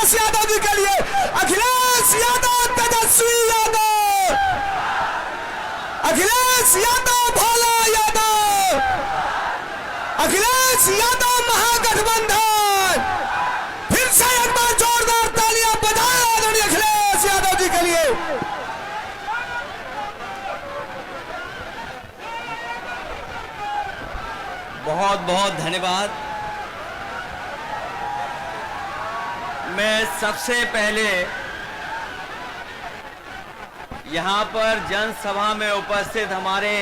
अखिलेश यादव जी के लिए, अखिलेश यादव, तेजस्वी यादव, अखिलेश यादव, भोला यादव, अखिलेश यादव महागठबंधन। फिर से एक बार जोरदार तालियां बजाएं आदरणीय अखिलेश यादव जी के लिए। बहुत बहुत धन्यवाद। मैं सबसे पहले यहाँ पर जनसभा में उपस्थित हमारे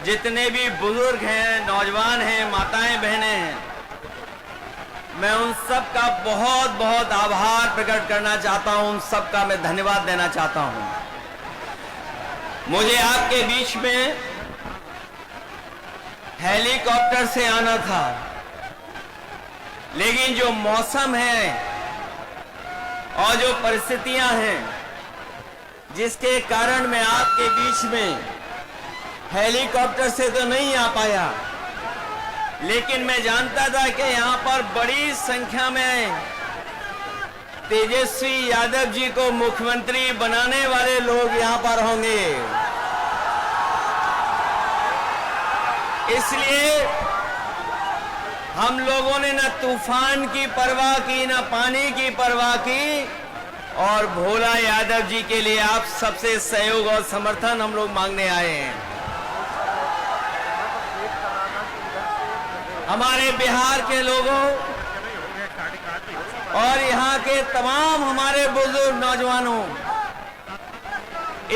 जितने भी बुजुर्ग हैं, नौजवान हैं, माताएं बहनें हैं, मैं उन सब का बहुत बहुत आभार प्रकट करना चाहता हूं। उन सब का मैं धन्यवाद देना चाहता हूं। मुझे आपके बीच में हेलीकॉप्टर से आना था, लेकिन जो मौसम है और जो परिस्थितियां हैं, जिसके कारण मैं आपके बीच में हेलीकॉप्टर से तो नहीं आ पाया, लेकिन मैं जानता था कि यहां पर बड़ी संख्या में तेजस्वी यादव जी को मुख्यमंत्री बनाने वाले लोग यहां पर होंगे। इसलिए हम लोगों ने न तूफान की परवाह की, न पानी की परवाह की, और भोला यादव जी के लिए आप सबसे सहयोग और समर्थन हम लोग मांगने आए हैं। हमारे बिहार के लोगों और यहाँ के तमाम हमारे बुजुर्ग नौजवानों,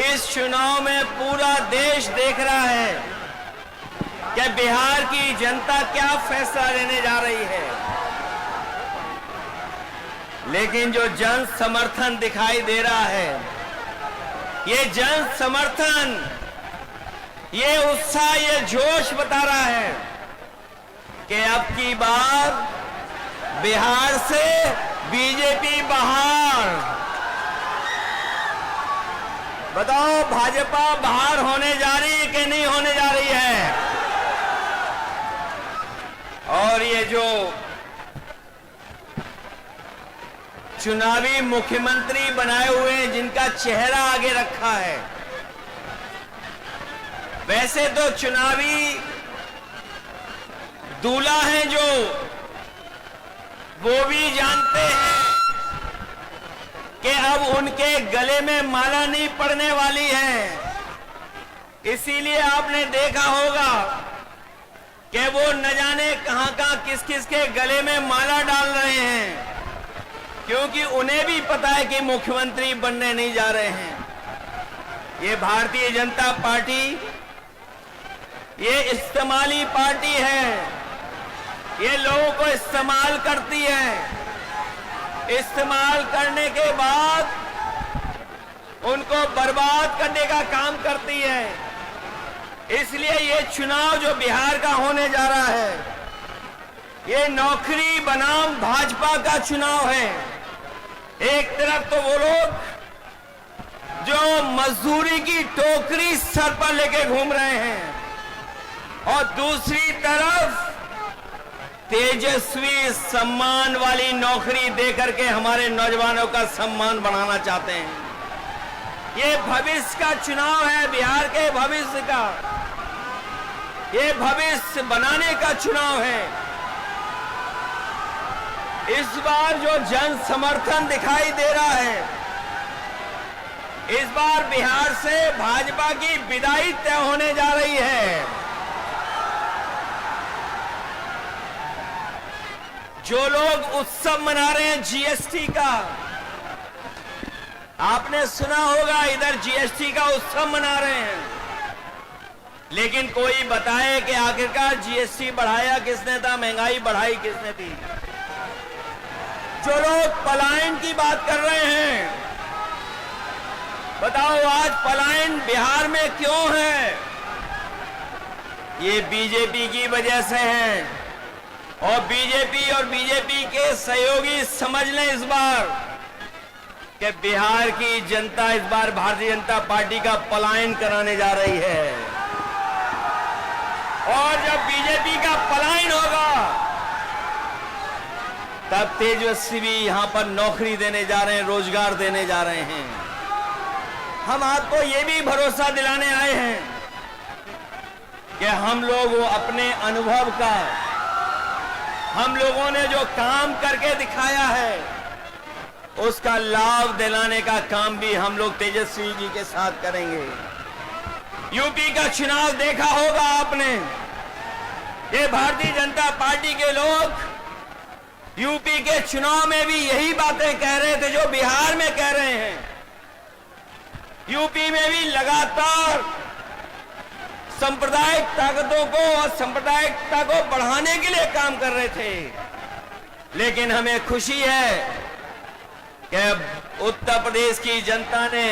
इस चुनाव में पूरा देश देख रहा है कि बिहार की जनता क्या फैसला लेने जा रही है। लेकिन जो जन समर्थन दिखाई दे रहा है, ये जन समर्थन, ये उत्साह, ये जोश बता रहा है कि अब की बार बिहार से बीजेपी बाहर। बताओ, भाजपा बाहर होने जा रही है कि नहीं होने जा रही है? और ये जो चुनावी मुख्यमंत्री बनाए हुए हैं, जिनका चेहरा आगे रखा है, वैसे तो चुनावी दूल्हा हैं जो, वो भी जानते हैं कि अब उनके गले में माला नहीं पड़ने वाली है। इसीलिए आपने देखा होगा कि वो न जाने कहां कहां किस किस के गले में माला डाल रहे हैं, क्योंकि उन्हें भी पता है कि मुख्यमंत्री बनने नहीं जा रहे हैं। ये भारतीय जनता पार्टी, ये इस्तेमाली पार्टी है। ये लोगों को इस्तेमाल करती है, इस्तेमाल करने के बाद उनको बर्बाद करने का काम करती है। इसलिए ये चुनाव जो बिहार का होने जा रहा है, ये नौकरी बनाम भाजपा का चुनाव है। एक तरफ तो वो लोग जो मजदूरी की टोकरी सर पर लेके घूम रहे हैं, और दूसरी तरफ तेजस्वी सम्मान वाली नौकरी देकर के हमारे नौजवानों का सम्मान बढ़ाना चाहते हैं। ये भविष्य का चुनाव है, बिहार के भविष्य का, ये भविष्य बनाने का चुनाव है। इस बार जो जन समर्थन दिखाई दे रहा है, इस बार बिहार से भाजपा की विदाई तय होने जा रही है। जो लोग उत्सव मना रहे हैं जीएसटी का, आपने सुना होगा, इधर जीएसटी का उत्सव मना रहे हैं, लेकिन कोई बताए कि आखिरकार जीएसटी बढ़ाया किसने था, महंगाई बढ़ाई किसने थी? जो लोग पलायन की बात कर रहे हैं, बताओ आज पलायन बिहार में क्यों है? ये बीजेपी की वजह से है, और बीजेपी के सहयोगी समझ लें इस बार कि बिहार की जनता इस बार भारतीय जनता पार्टी का पलायन कराने जा रही है। और जब बीजेपी का पलायन होगा, तब तेजस्वी भी यहां पर नौकरी देने जा रहे हैं, रोजगार देने जा रहे हैं। हम आपको ये भी भरोसा दिलाने आए हैं कि हम लोग अपने अनुभव का, हम लोगों ने जो काम करके दिखाया है, उसका लाभ दिलाने का काम भी हम लोग तेजस्वी जी के साथ करेंगे। यूपी का चुनाव देखा होगा आपने। ये भारतीय जनता पार्टी के लोग यूपी के चुनाव में भी यही बातें कह रहे थे जो बिहार में कह रहे हैं। यूपी में भी लगातार सांप्रदायिक ताकतों को और सांप्रदायिकता को बढ़ाने के लिए काम कर रहे थे। लेकिन हमें खुशी है कि उत्तर प्रदेश की जनता ने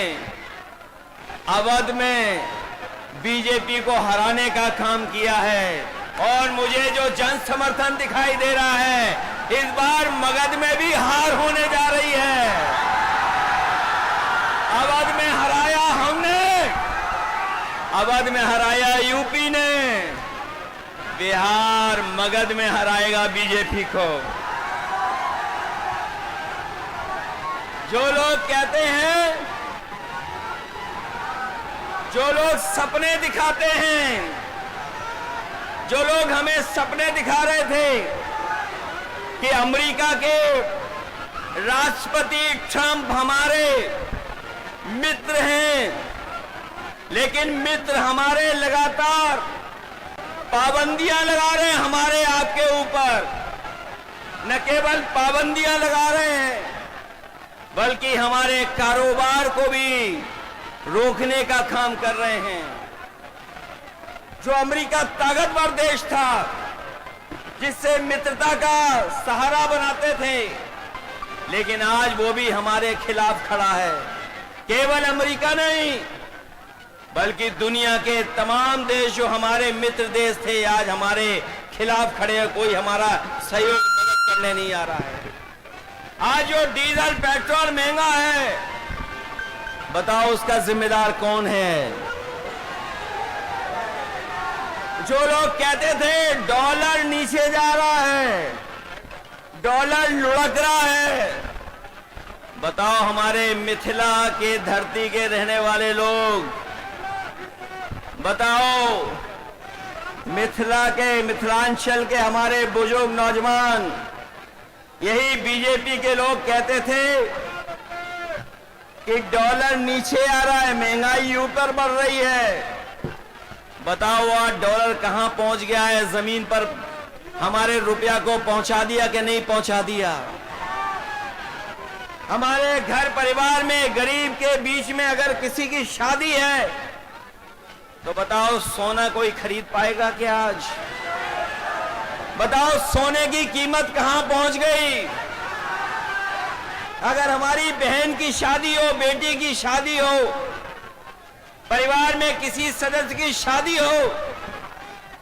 अवध में बीजेपी को हराने का काम किया है। और मुझे जो जन समर्थन दिखाई दे रहा है, इस बार मगध में भी हार होने जा रही है। अवध में हराया हमने, अवध में हराया यूपी ने, बिहार मगध में हराएगा बीजेपी को। जो लोग कहते हैं, जो लोग सपने दिखाते हैं, जो लोग हमें सपने दिखा रहे थे कि अमेरिका के राष्ट्रपति ट्रंप हमारे मित्र हैं, लेकिन मित्र हमारे लगातार पाबंदियां लगा रहे हैं हमारे आपके ऊपर। न केवल पाबंदियां लगा रहे हैं, बल्कि हमारे कारोबार को भी रोकने का काम कर रहे हैं। जो अमेरिका ताकतवर देश था, जिससे मित्रता का सहारा बनाते थे, लेकिन आज वो भी हमारे खिलाफ खड़ा है। केवल अमेरिका नहीं, बल्कि दुनिया के तमाम देश जो हमारे मित्र देश थे, आज हमारे खिलाफ खड़े हैं। कोई हमारा सहयोग मदद करने नहीं आ रहा है। आज जो डीजल पेट्रोल महंगा है, बताओ उसका जिम्मेदार कौन है? जो लोग कहते थे डॉलर नीचे जा रहा है, डॉलर लुढ़क रहा है, बताओ हमारे मिथिला के धरती के रहने वाले लोग, बताओ मिथिला के, मिथिलांचल के हमारे बुजुर्ग नौजवान, यही बीजेपी के लोग कहते थे कि डॉलर नीचे आ रहा है, महंगाई ऊपर बढ़ रही है। बताओ आज डॉलर कहां पहुंच गया है? जमीन पर हमारे रुपया को पहुंचा दिया कि नहीं पहुंचा दिया? हमारे घर परिवार में गरीब के बीच में अगर किसी की शादी है, तो बताओ सोना कोई खरीद पाएगा क्या आज? बताओ सोने की कीमत कहां पहुंच गई? अगर हमारी बहन की शादी हो, बेटी की शादी हो, परिवार में किसी सदस्य की शादी हो,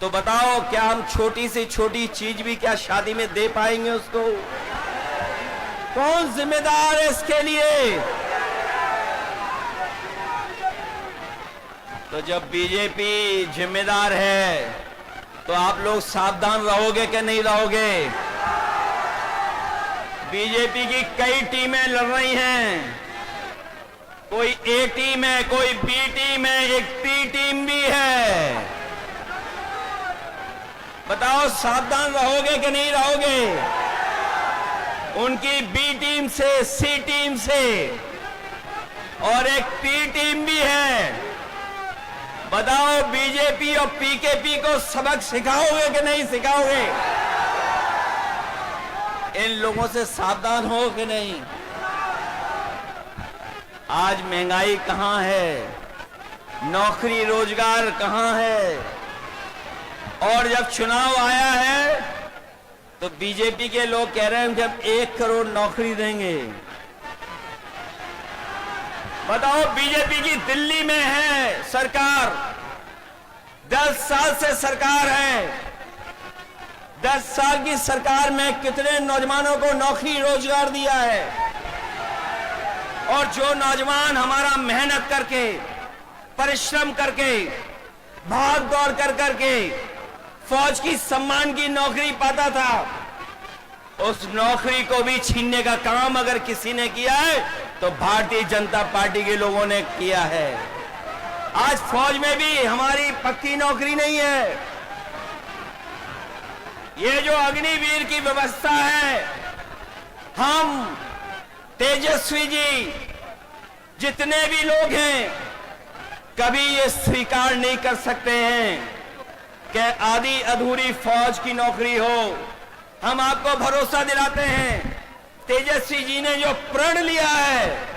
तो बताओ क्या हम छोटी से छोटी चीज भी क्या शादी में दे पाएंगे उसको? कौन जिम्मेदार है इसके लिए? तो जब बीजेपी जिम्मेदार है, तो आप लोग सावधान रहोगे कि नहीं रहोगे? बीजेपी की कई टीमें लड़ रही हैं। कोई ए टीम है, कोई बी टीम है, एक पी टीम भी है। बताओ सावधान रहोगे कि नहीं रहोगे? उनकी बी टीम से, सी टीम से, और एक पी टीम भी है। बताओ बीजेपी और पीकेपी को सबक सिखाओगे कि नहीं सिखाओगे? इन लोगों से सावधान हो कि नहीं? आज महंगाई कहां है? नौकरी रोजगार कहां है? और जब चुनाव आया है, तो बीजेपी के लोग कह रहे हैं कि हम 1 करोड़ नौकरी देंगे। बताओ बीजेपी की दिल्ली में है सरकार, 10 साल से सरकार है। 10 साल की सरकार में कितने नौजवानों को नौकरी रोजगार दिया है? और जो नौजवान हमारा मेहनत करके, परिश्रम करके, भाग दौड़ कर करके फौज की सम्मान की नौकरी पाता था, उस नौकरी को भी छीनने का काम अगर किसी ने किया है तो भारतीय जनता पार्टी के लोगों ने किया है। आज फौज में भी हमारी पक्की नौकरी नहीं है। ये जो अग्निवीर की व्यवस्था है, हम तेजस्वी जी जितने भी लोग हैं कभी ये स्वीकार नहीं कर सकते हैं कि आधी अधूरी फौज की नौकरी हो। हम आपको भरोसा दिलाते हैं, तेजस्वी जी ने जो प्रण लिया है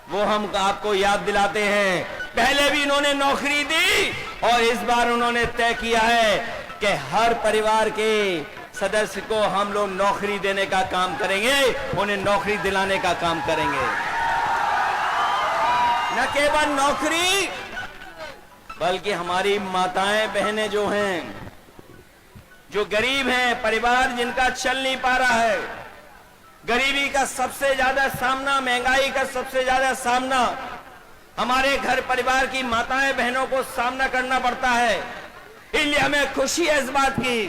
वो हम आपको याद दिलाते हैं। पहले भी इन्होंने नौकरी दी और इस बार उन्होंने तय किया है कि हर परिवार के सदस्य को हम लोग नौकरी देने का काम करेंगे, उन्हें नौकरी दिलाने का काम करेंगे। न केवल नौकरी बल्कि हमारी माताएं बहनें जो हैं, जो गरीब हैं, परिवार जिनका चल नहीं पा रहा है, गरीबी का सबसे ज्यादा सामना, महंगाई का सबसे ज्यादा सामना हमारे घर परिवार की माताएं बहनों को सामना करना पड़ता है। इसलिए हमें खुशी है इस बात की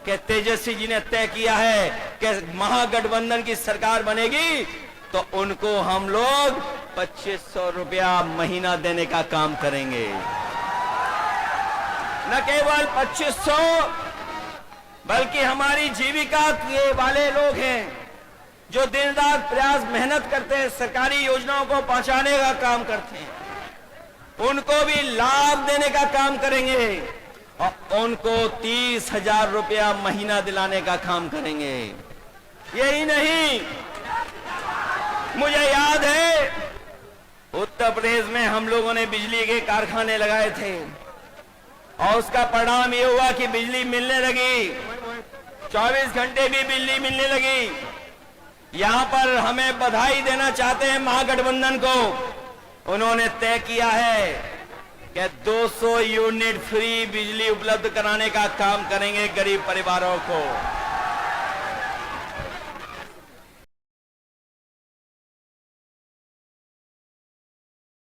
कि तेजस्वी जी ने तय किया है कि महागठबंधन की सरकार बनेगी तो उनको हम लोग 2500 रुपया महीना देने का काम करेंगे। न केवल 2500 बल्कि हमारी जीविका के वाले लोग हैं जो दिन रात प्रयास मेहनत करते हैं, सरकारी योजनाओं को पहुंचाने का काम करते हैं, उनको भी लाभ देने का काम करेंगे और उनको 30,000 रुपया महीना दिलाने का काम करेंगे। यही नहीं, मुझे याद है उत्तर प्रदेश में हम लोगों ने बिजली के कारखाने लगाए थे और उसका परिणाम ये हुआ कि बिजली मिलने लगी, 24 घंटे भी बिजली मिलने लगी। यहां पर हमें बधाई देना चाहते हैं महागठबंधन को। उन्होंने तय किया है कि 200 यूनिट फ्री बिजली उपलब्ध कराने का काम करेंगे गरीब परिवारों को।